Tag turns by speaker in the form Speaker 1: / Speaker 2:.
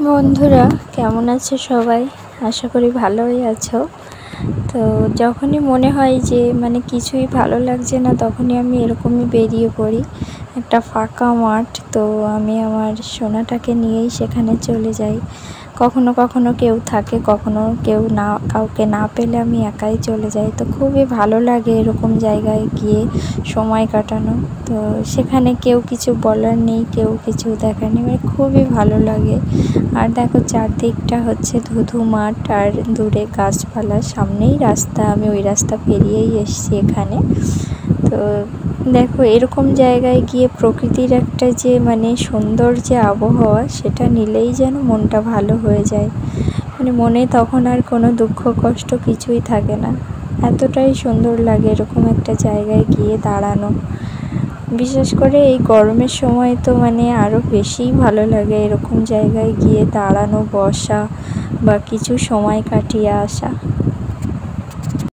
Speaker 1: বন্ধুরা, কেমন আছো সবাই? আশা করি ভালোই আছো। তো যখনই মনে হয় যে কিছুই ভালো লাগছে না, তখনই আমি এরকমই বেরিয়ে পড়ি। একটা ফাঁকা মাঠ, তো আমি আমার সোনাটাকে নিয়েই সেখানে চলে যাই। কখনো কখনো কেউ থাকে, কখনো কেউ না, কাউকে না পেলে আমি একাই চলে যাই। তো খুবই ভালো লাগে এরকম জায়গায় গিয়ে সময় কাটানো। তো সেখানে কেউ কিছু বলার নেই, কেউ কিছু দেখার নেই, খুবই ভালো লাগে। আর দেখো, চারদিকটা হচ্ছে ধুধু মাঠ আর দূরে গাছপালা, সামনেই রাস্তা। আমি ওই রাস্তা পেরিয়েই এসেছি এখানে। তো দেখো, এরকম জায়গায় গিয়ে প্রকৃতির একটা যে সুন্দর যে আবহাওয়া, সেটা নিলেই যেন মনটা ভালো হয়ে যায়। মনে তখন আর কোনো দুঃখ কষ্ট কিছুই থাকে না। এতটাই সুন্দর লাগে এরকম একটা জায়গায় গিয়ে দাঁড়ানো। বিশেষ করে এই গরমের সময় তো আরও বেশিই ভালো লাগে এরকম জায়গায় গিয়ে দাঁড়ানো, বসা বা কিছু সময় কাটিয়ে আসা।